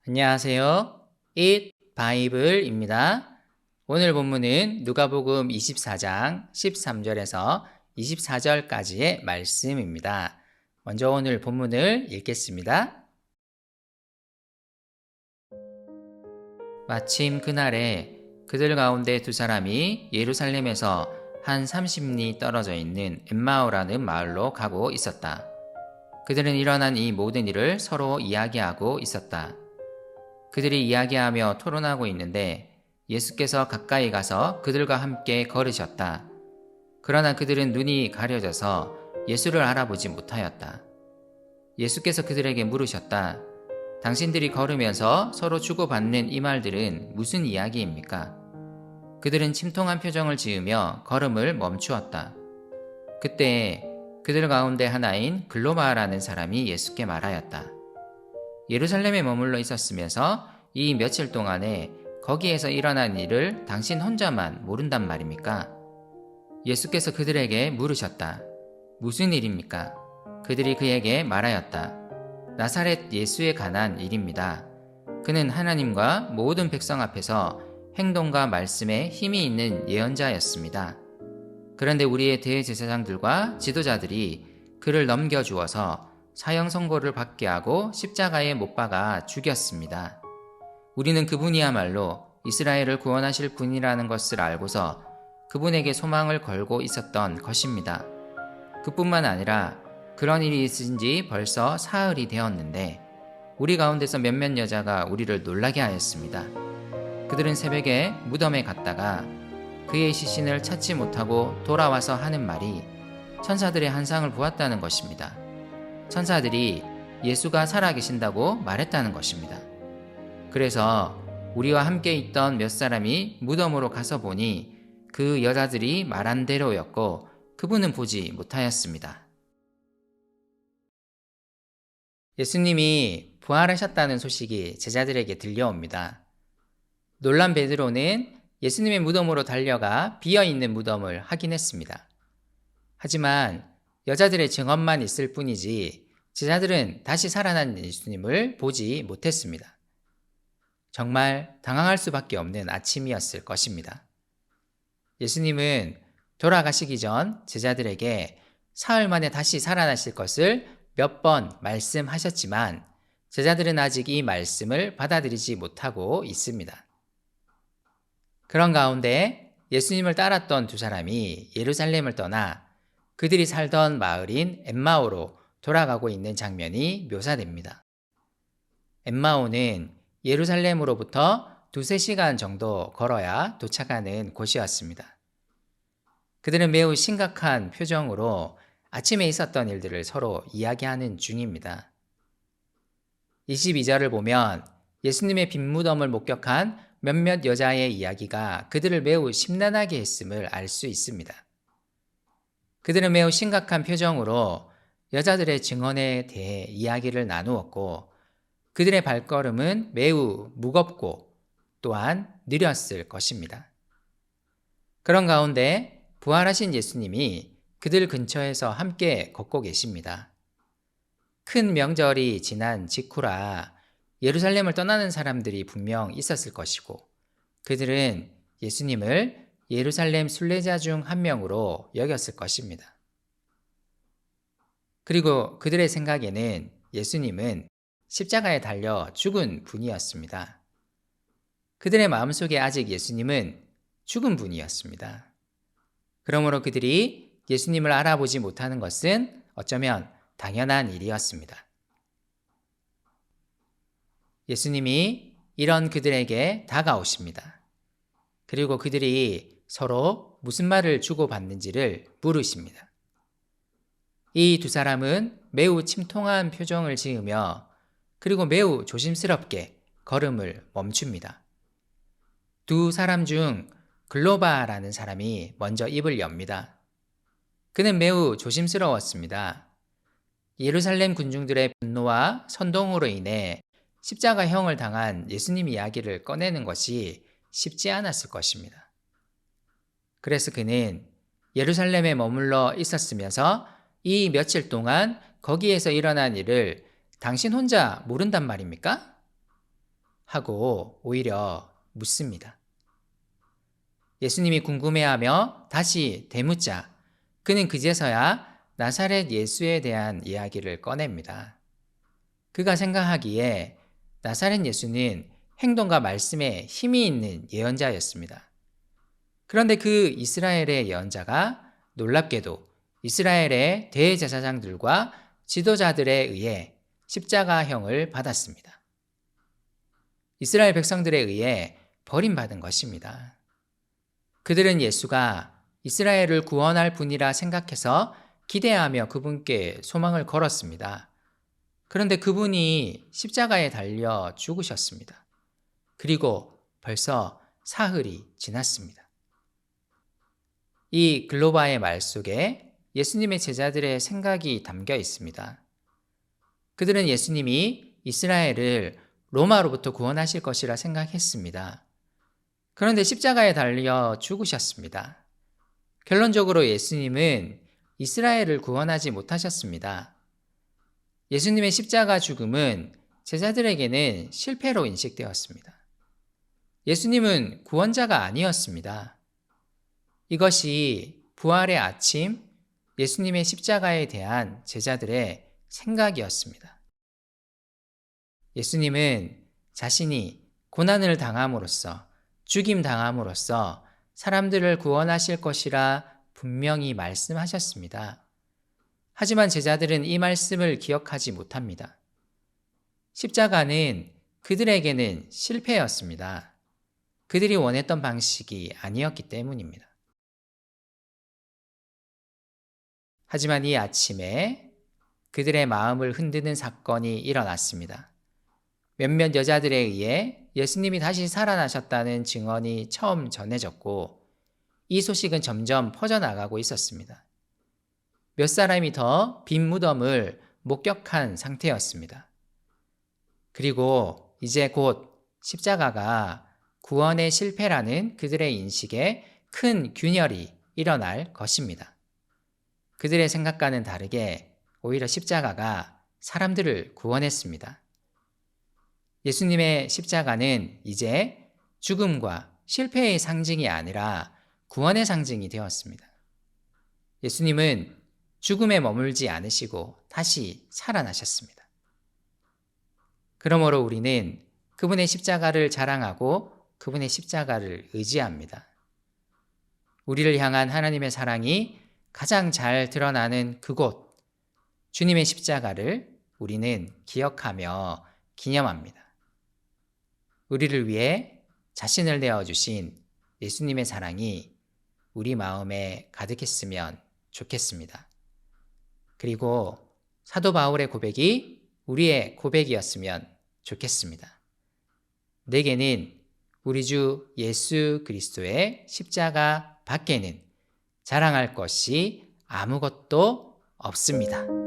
안녕하세요. Eat 바이블입니다. 오늘 본문은 누가복음 24장 13절에서 24절까지의 말씀입니다. 먼저 오늘 본문을 읽겠습니다. 마침 그날에 그들 가운데 두 사람이 예루살렘에서 한 30리 떨어져 있는 엠마오라는 마을로 가고 있었다. 그들은 일어난 이 모든 일을 서로 이야기하고 있었다. 그들이 이야기하며 토론하고 있는데 예수께서 가까이 가서 그들과 함께 걸으셨다. 그러나 그들은 눈이 가려져서 예수를 알아보지 못하였다. 예수께서 그들에게 물으셨다. 당신들이 걸으면서 서로 주고받는 이 말들은 무슨 이야기입니까? 그들은 침통한 표정을 지으며 걸음을 멈추었다. 그때 그들 가운데 하나인 글로바라는 사람이 예수께 말하였다. 예루살렘에 머물러 있었으면서 이 며칠 동안에 거기에서 일어난 일을 당신 혼자만 모른단 말입니까? 예수께서 그들에게 물으셨다. 무슨 일입니까? 그들이 그에게 말하였다. 나사렛 예수에 관한 일입니다. 그는 하나님과 모든 백성 앞에서 행동과 말씀에 힘이 있는 예언자였습니다. 그런데 우리의 대제사장들과 지도자들이 그를 넘겨주어서 사형 선고를 받게 하고 십자가에 못 박아 죽였습니다. 우리는 그분이야말로 이스라엘을 구원하실 분이라는 것을 알고서 그분에게 소망을 걸고 있었던 것입니다. 그뿐만 아니라 그런 일이 있은 지 벌써 사흘이 되었는데 우리 가운데서 몇몇 여자가 우리를 놀라게 하였습니다. 그들은 새벽에 무덤에 갔다가 그의 시신을 찾지 못하고 돌아와서 하는 말이 천사들의 환상을 보았다는 것입니다. 천사들이 예수가 살아계신다고 말했다는 것입니다. 그래서 우리와 함께 있던 몇 사람이 무덤으로 가서 보니 그 여자들이 말한 대로였고 그분은 보지 못하였습니다. 예수님이 부활하셨다는 소식이 제자들에게 들려옵니다. 놀란 베드로는 예수님의 무덤으로 달려가 비어있는 무덤을 확인했습니다. 하지만 여자들의 증언만 있을 뿐이지 제자들은 다시 살아난 예수님을 보지 못했습니다. 정말 당황할 수밖에 없는 아침이었을 것입니다. 예수님은 돌아가시기 전 제자들에게 사흘 만에 다시 살아나실 것을 몇 번 말씀하셨지만 제자들은 아직 이 말씀을 받아들이지 못하고 있습니다. 그런 가운데 예수님을 따랐던 두 사람이 예루살렘을 떠나 그들이 살던 마을인 엠마오로 돌아가고 있는 장면이 묘사됩니다. 엠마오는 예루살렘으로부터 2~3시간 정도 걸어야 도착하는 곳이었습니다. 그들은 매우 심각한 표정으로 아침에 있었던 일들을 서로 이야기하는 중입니다. 22절을 보면 예수님의 빈 무덤을 목격한 몇몇 여자의 이야기가 그들을 매우 심란하게 했음을 알 수 있습니다. 그들은 매우 심각한 표정으로 여자들의 증언에 대해 이야기를 나누었고 그들의 발걸음은 매우 무겁고 또한 느렸을 것입니다. 그런 가운데 부활하신 예수님이 그들 근처에서 함께 걷고 계십니다. 큰 명절이 지난 직후라 예루살렘을 떠나는 사람들이 분명 있었을 것이고 그들은 예수님을 예루살렘 순례자 중 한 명으로 여겼을 것입니다. 그리고 그들의 생각에는 예수님은 십자가에 달려 죽은 분이었습니다. 그들의 마음속에 아직 예수님은 죽은 분이었습니다. 그러므로 그들이 예수님을 알아보지 못하는 것은 어쩌면 당연한 일이었습니다. 예수님이 이런 그들에게 다가오십니다. 그리고 그들이 서로 무슨 말을 주고받는지를 물으십니다. 이 두 사람은 매우 침통한 표정을 지으며 그리고 매우 조심스럽게 걸음을 멈춥니다. 두 사람 중 글로바라는 사람이 먼저 입을 엽니다. 그는 매우 조심스러웠습니다. 예루살렘 군중들의 분노와 선동으로 인해 십자가형을 당한 예수님 이야기를 꺼내는 것이 쉽지 않았을 것입니다. 그래서 그는 예루살렘에 머물러 있었으면서 이 며칠 동안 거기에서 일어난 일을 당신 혼자 모른단 말입니까? 하고 오히려 묻습니다. 예수님이 궁금해하며 다시 되묻자 그는 그제서야 나사렛 예수에 대한 이야기를 꺼냅니다. 그가 생각하기에 나사렛 예수는 행동과 말씀에 힘이 있는 예언자였습니다. 그런데 그 이스라엘의 예언자가 놀랍게도 이스라엘의 대제사장들과 지도자들에 의해 십자가형을 받았습니다. 이스라엘 백성들에 의해 버림받은 것입니다. 그들은 예수가 이스라엘을 구원할 분이라 생각해서 기대하며 그분께 소망을 걸었습니다. 그런데 그분이 십자가에 달려 죽으셨습니다. 그리고 벌써 사흘이 지났습니다. 이 글로바의 말 속에 예수님의 제자들의 생각이 담겨 있습니다. 그들은 예수님이 이스라엘을 로마로부터 구원하실 것이라 생각했습니다. 그런데 십자가에 달려 죽으셨습니다. 결론적으로 예수님은 이스라엘을 구원하지 못하셨습니다. 예수님의 십자가 죽음은 제자들에게는 실패로 인식되었습니다. 예수님은 구원자가 아니었습니다. 이것이 부활의 아침 예수님의 십자가에 대한 제자들의 생각이었습니다. 예수님은 자신이 고난을 당함으로써 죽임 당함으로써 사람들을 구원하실 것이라 분명히 말씀하셨습니다. 하지만 제자들은 이 말씀을 기억하지 못합니다. 십자가는 그들에게는 실패였습니다. 그들이 원했던 방식이 아니었기 때문입니다. 하지만 이 아침에 그들의 마음을 흔드는 사건이 일어났습니다. 몇몇 여자들에 의해 예수님이 다시 살아나셨다는 증언이 처음 전해졌고 이 소식은 점점 퍼져나가고 있었습니다. 몇 사람이 더 빈 무덤을 목격한 상태였습니다. 그리고 이제 곧 십자가가 구원의 실패라는 그들의 인식에 큰 균열이 일어날 것입니다. 그들의 생각과는 다르게 오히려 십자가가 사람들을 구원했습니다. 예수님의 십자가는 이제 죽음과 실패의 상징이 아니라 구원의 상징이 되었습니다. 예수님은 죽음에 머물지 않으시고 다시 살아나셨습니다. 그러므로 우리는 그분의 십자가를 자랑하고 그분의 십자가를 의지합니다. 우리를 향한 하나님의 사랑이 가장 잘 드러나는 그곳, 주님의 십자가를 우리는 기억하며 기념합니다. 우리를 위해 자신을 내어주신 예수님의 사랑이 우리 마음에 가득했으면 좋겠습니다. 그리고 사도 바울의 고백이 우리의 고백이었으면 좋겠습니다. 내게는 우리 주 예수 그리스도의 십자가 밖에는 자랑할 것이 아무것도 없습니다.